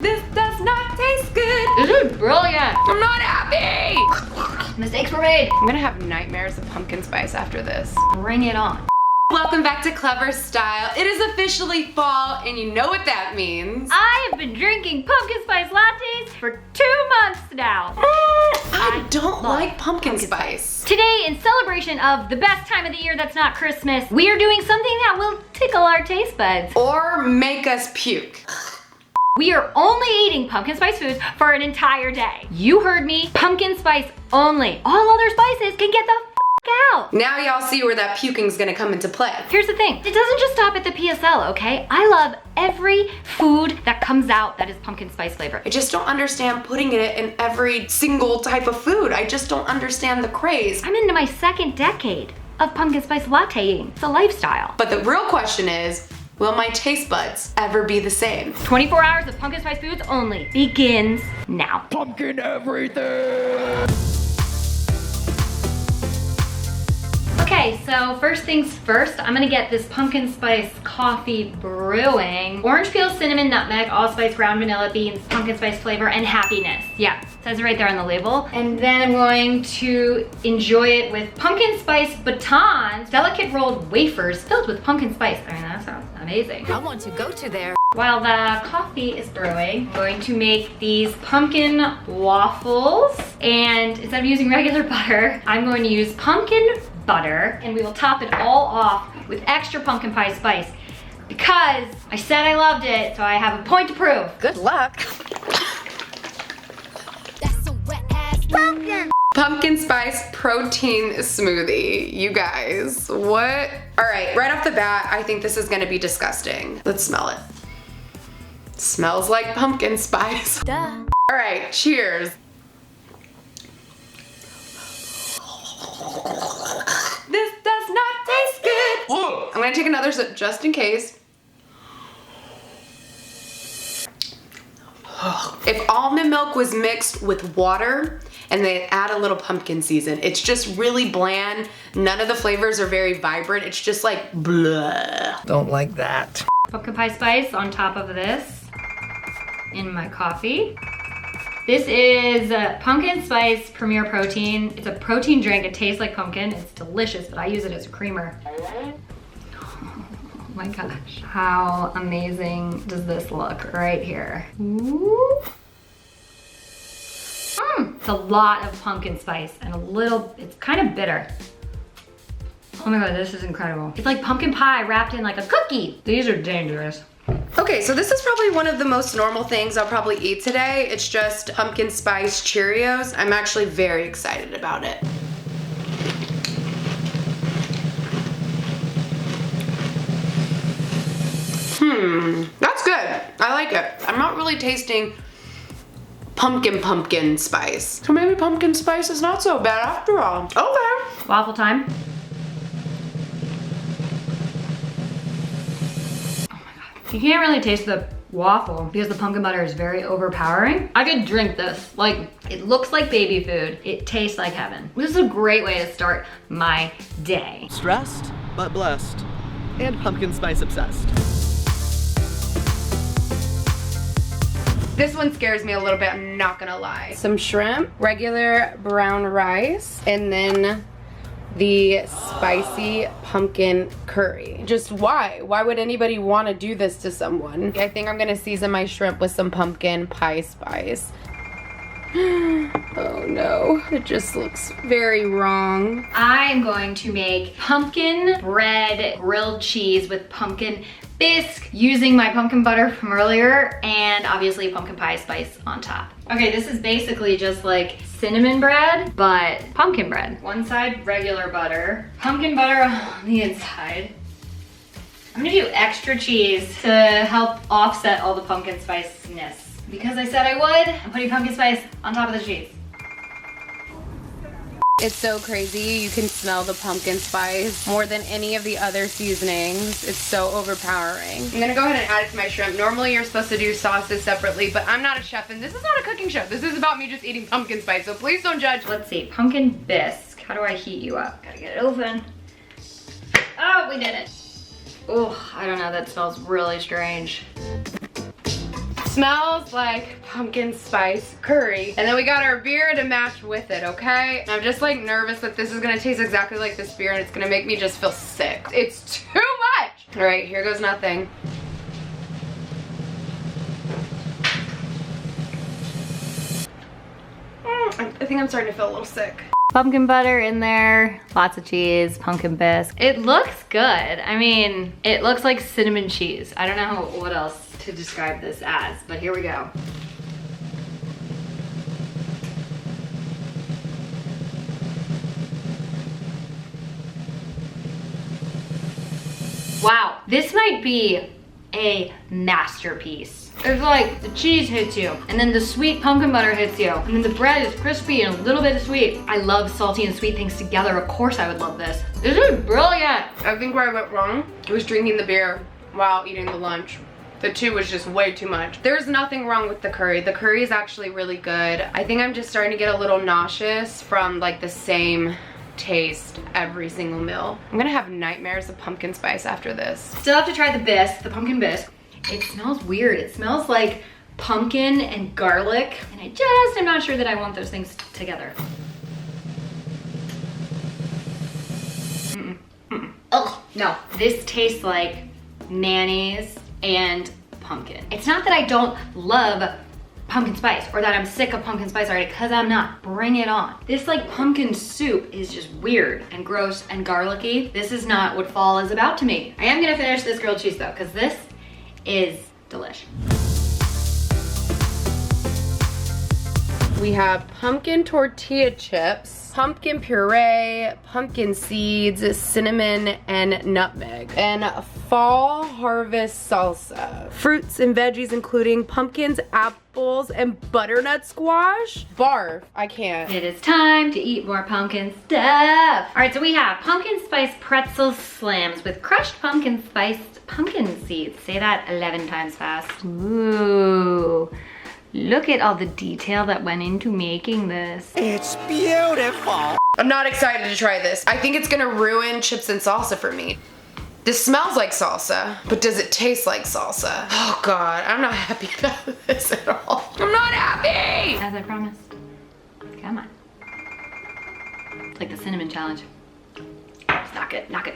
This does not taste good. This is brilliant. I'm not happy. Mistakes were made. I'm gonna have nightmares of pumpkin spice after this. Bring it on. Welcome back to Clevver Style. It is officially fall, and you know what that means. I have been drinking pumpkin spice lattes for 2 months now. I don't like pumpkin spice. Today, in celebration of the best time of the year that's not Christmas, we are doing something that will tickle our taste buds. Or make us puke. We are only eating pumpkin spice foods for an entire day. You heard me, pumpkin spice only. All other spices can get the f out. Now y'all see where that puking's gonna come into play. Here's the thing, it doesn't just stop at the PSL, okay? I love every food that comes out that is pumpkin spice flavor. I just don't understand putting it in every single type of food. I just don't understand the craze. I'm into my 2nd decade of pumpkin spice latteing. It's a lifestyle. But the real question is, will my taste buds ever be the same? 24 hours of pumpkin spice foods only begins now. Pumpkin everything! Okay, so first things first, I'm gonna get this pumpkin spice coffee brewing. Orange peel, cinnamon, nutmeg, allspice, ground vanilla beans, pumpkin spice flavor, and happiness. Yeah, says it right there on the label. And then I'm going to enjoy it with pumpkin spice batons, delicate rolled wafers filled with pumpkin spice. I mean, that sounds amazing. I want to go to there. While the coffee is brewing, I'm going to make these pumpkin waffles. And instead of using regular butter, I'm going to use pumpkin butter, and we will top it all off with extra pumpkin pie spice because I said I loved it, so I have a point to prove. Good luck. That's a wet ass pumpkin. Pumpkin spice protein smoothie. You guys, what? All right, right off the bat, I think this is gonna be disgusting. Let's smell it. Smells like pumpkin spice. Duh. All right, cheers. This does not taste good. I'm gonna take another sip just in case. If almond milk was mixed with water and they add a little pumpkin season, it's just really bland. None of the flavors are very vibrant. It's just like blah. Don't like that. Pumpkin pie spice on top of this in my coffee. This is pumpkin spice premier protein. It's a protein drink. It tastes like pumpkin. It's delicious, but I use it as a creamer. Oh my gosh. How amazing does this look right here? Ooh. It's a lot of pumpkin spice and a little, it's kind of bitter. Oh my God, this is incredible. It's like pumpkin pie wrapped in like a cookie. These are dangerous. Okay, so this is probably one of the most normal things I'll probably eat today. It's just pumpkin spice Cheerios. I'm actually very excited about it. That's good. I like it. I'm not really tasting pumpkin spice. So maybe pumpkin spice is not so bad after all. Okay. Waffle time. You can't really taste the waffle because the pumpkin butter is very overpowering. I could drink this. Like, it looks like baby food. It tastes like heaven. This is a great way to start my day. Stressed, but blessed. And pumpkin spice obsessed. This one scares me a little bit, I'm not gonna lie. Some shrimp, regular brown rice, and then the spicy pumpkin curry. Just why? Why would anybody want to do this to someone? I think I'm gonna season my shrimp with some pumpkin pie spice. Oh no, it just looks very wrong. I'm going to make pumpkin bread grilled cheese with pumpkin bisque using my pumpkin butter from earlier and obviously pumpkin pie spice on top. Okay, this is basically just like cinnamon bread, but pumpkin bread. One side regular butter, pumpkin butter on the inside. I'm gonna do extra cheese to help offset all the pumpkin spiciness. Because I said I would, I'm putting pumpkin spice on top of the cheese. It's so crazy. You can smell the pumpkin spice more than any of the other seasonings. It's so overpowering. I'm gonna go ahead and add it to my shrimp. Normally you're supposed to do sauces separately, but I'm not a chef and this is not a cooking show. This is about me just eating pumpkin spice, so please don't judge. Let's see, pumpkin bisque. How do I heat you up? Gotta get it open. Oh, we did it. Oh, I don't know, that smells really strange. Smells like pumpkin spice curry. And then we got our beer to match with it, okay? I'm just like nervous that this is gonna taste exactly like this beer and it's gonna make me just feel sick. It's too much. All right, here goes nothing. I think I'm starting to feel a little sick. Pumpkin butter in there, lots of cheese, pumpkin bisque. It looks good. I mean, it looks like cinnamon cheese. I don't know what else to describe this as, but here we go. Wow, this might be a masterpiece. It's like the cheese hits you, and then the sweet pumpkin butter hits you, and then the bread is crispy and a little bit sweet. I love salty and sweet things together. Of course I would love this. This is brilliant. I think where I went wrong was drinking the beer while eating the lunch. The two was just way too much. There's nothing wrong with the curry. The curry is actually really good. I think I'm just starting to get a little nauseous from like the same taste every single meal. I'm gonna have nightmares of pumpkin spice after this. Still have to try the bisque, the pumpkin bisque. It smells weird. It smells like pumpkin and garlic, and I just am not sure that I want those things together. Oh, no. This tastes like mayonnaise and pumpkin. It's not that I don't love pumpkin spice or that I'm sick of pumpkin spice already, because I'm not. Bring it on. This like pumpkin soup is just weird and gross and garlicky. This is not what fall is about to me. I am gonna finish this grilled cheese though, because this is delish. We have pumpkin tortilla chips, pumpkin puree, pumpkin seeds, cinnamon, and nutmeg, and fall harvest salsa. Fruits and veggies including pumpkins, apples, and butternut squash. Barf, I can't. It is time to eat more pumpkin stuff. All right, so we have pumpkin spice pretzel slams with crushed pumpkin spiced pumpkin seeds. Say that 11 times fast. Ooh. Look at all the detail that went into making this. It's beautiful. I'm not excited to try this. I think it's gonna ruin chips and salsa for me. This smells like salsa, but does it taste like salsa? Oh God, I'm not happy about this at all. I'm not happy! As I promised. Come on. It's like the cinnamon challenge. It's not good, not good.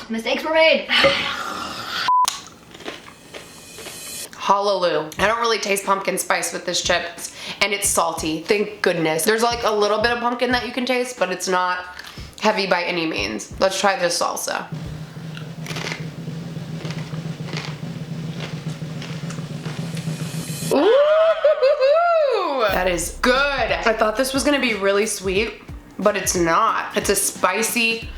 Mistakes were made. Hallelujah. I don't really taste pumpkin spice with this chip, and it's salty. Thank goodness. There's like a little bit of pumpkin that you can taste, but it's not heavy by any means. Let's try this salsa. Ooh, that is good. I thought this was gonna be really sweet, but it's not. It's a spicy,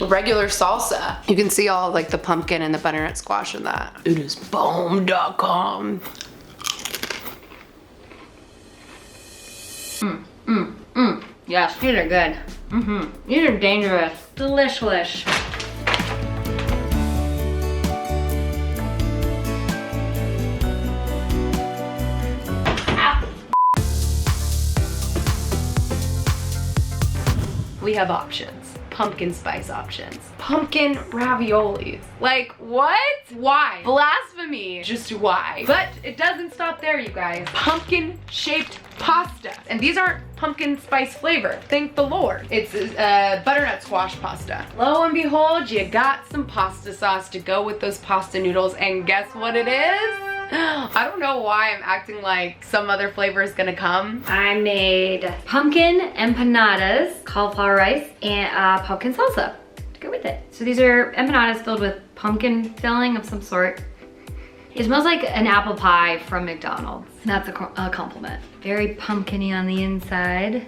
regular salsa. You can see all like the pumpkin and the butternut squash in that. It is bomb.com. Yes, these are good. These are dangerous. Delicious. We have options. Pumpkin spice options. Pumpkin raviolis. Like, what? Why? Blasphemy. Just why? But it doesn't stop there, you guys. Pumpkin shaped pasta. And these aren't pumpkin spice flavor. Thank the Lord. It's butternut squash pasta. Lo and behold, you got some pasta sauce to go with those pasta noodles. And guess what it is? I don't know why I'm acting like some other flavor is gonna come. I made pumpkin empanadas, cauliflower rice, and pumpkin salsa to go with it. So these are empanadas filled with pumpkin filling of some sort. It smells like an apple pie from McDonald's. That's a compliment. Very pumpkin-y on the inside.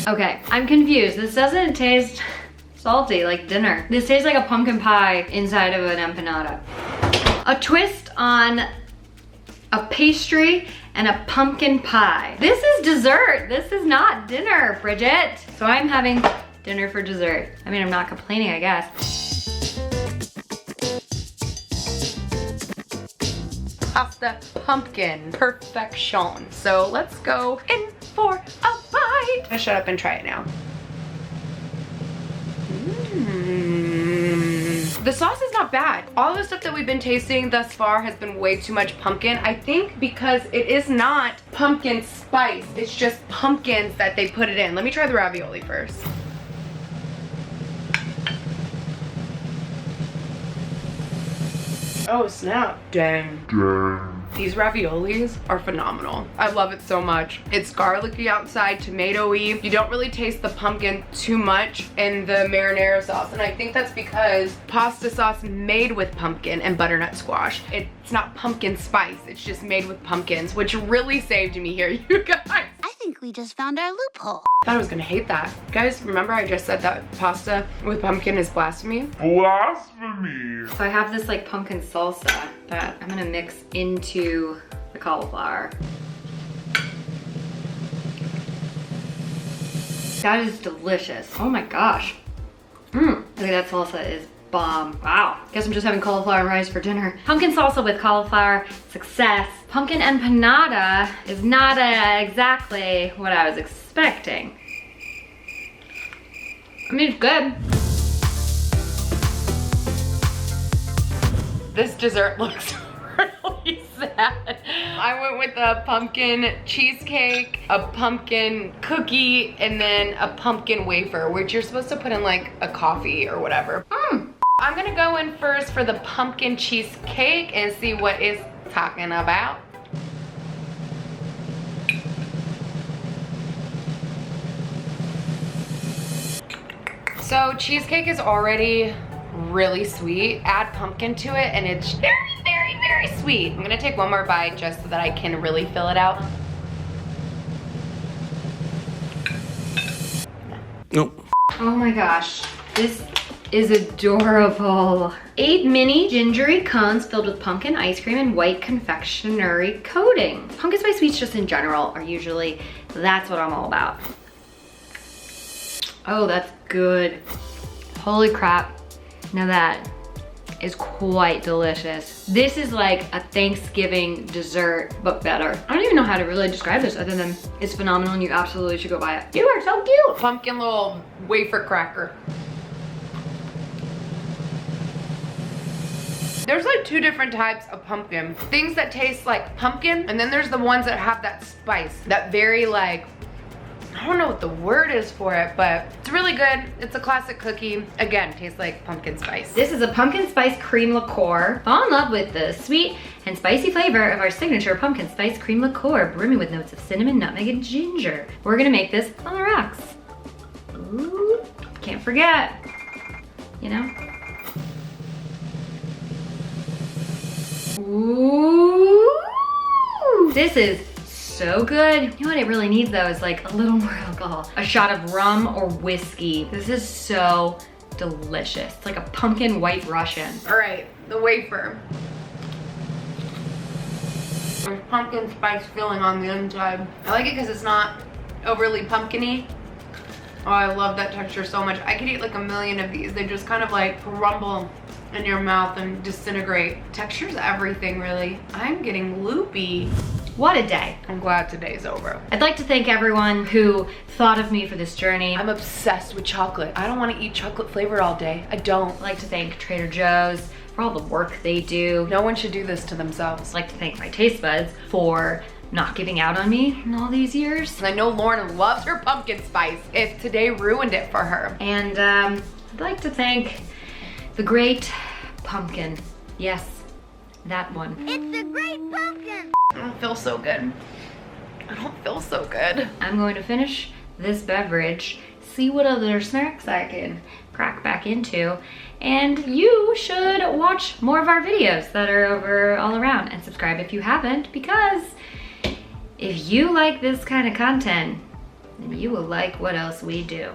Okay, I'm confused. This doesn't taste salty like dinner. This tastes like a pumpkin pie inside of an empanada. A twist on a pastry and a pumpkin pie. This is dessert. This is not dinner, Bridget. So I'm having dinner for dessert. I mean, I'm not complaining, I guess. Pasta pumpkin perfection. So let's go in for a bite. I'm gonna shut up and try it now. The sauce is not bad. All the stuff that we've been tasting thus far has been way too much pumpkin. I think because it is not pumpkin spice, it's just pumpkins that they put it in. Let me try the ravioli first. Oh snap. Dang. These raviolis are phenomenal. I love it so much. It's garlicky outside, tomatoey. You don't really taste the pumpkin too much in the marinara sauce. And I think that's because pasta sauce made with pumpkin and butternut squash. It's not pumpkin spice. It's just made with pumpkins, which really saved me here, you guys. I think we just found our loophole. I thought I was gonna hate that. Guys, remember I just said that pasta with pumpkin is blasphemy? Blasphemy. So I have this like pumpkin salsa that I'm gonna mix into the cauliflower. That is delicious. Oh my gosh. Look at that salsa is bomb. Wow. Guess I'm just having cauliflower rice for dinner. Pumpkin salsa with cauliflower, success. Pumpkin empanada is not exactly what I was expecting. I mean, it's good. This dessert looks really sad. I went with a pumpkin cheesecake, a pumpkin cookie, and then a pumpkin wafer, which you're supposed to put in like a coffee or whatever. I'm gonna go in first for the pumpkin cheesecake and see what it's talking about. So cheesecake is already really sweet. Add pumpkin to it and it's very, very, very sweet. I'm gonna take one more bite just so that I can really fill it out. Nope. Oh my gosh, this is adorable. 8 mini gingery cones filled with pumpkin ice cream and white confectionery coating. Pumpkin spice sweets just in general are usually, that's what I'm all about. Oh, that's good. Holy crap. Now that is quite delicious. This is like a Thanksgiving dessert, but better. I don't even know how to really describe this other than it's phenomenal and you absolutely should go buy it. You are so cute. Pumpkin little wafer cracker. There's like 2 different types of pumpkin. Things that taste like pumpkin, and then there's the ones that have that spice, that very like, I don't know what the word is for it, but it's really good. It's a classic cookie. Again, tastes like pumpkin spice. This is a pumpkin spice cream liqueur. Fall in love with the sweet and spicy flavor of our signature pumpkin spice cream liqueur, brimming with notes of cinnamon, nutmeg, and ginger. We're gonna make this on the rocks. Ooh, can't forget, you know? Ooh, this is so good. You know what it really needs though is like a little more alcohol. A shot of rum or whiskey. This is so delicious. It's like a pumpkin white Russian. All right, the wafer. There's pumpkin spice filling on the inside. I like it because it's not overly pumpkin-y. Oh, I love that texture so much. I could eat like a million of these. They just kind of like crumble in your mouth and disintegrate. Texture's everything, really. I'm getting loopy. What a day. I'm glad today's over. I'd like to thank everyone who thought of me for this journey. I'm obsessed with chocolate. I don't want to eat chocolate flavored all day. I don't. I'd like to thank Trader Joe's for all the work they do. No one should do this to themselves. I'd like to thank my taste buds for not giving out on me in all these years. I know Loryn loves her pumpkin spice. If today ruined it for her. And I'd like to thank the great pumpkin. Yes, that one. It's the great pumpkin. I don't feel so good. I don't feel so good. I'm going to finish this beverage, see what other snacks I can crack back into, and you should watch more of our videos that are over all around, and subscribe if you haven't, because if you like this kind of content, then you will like what else we do.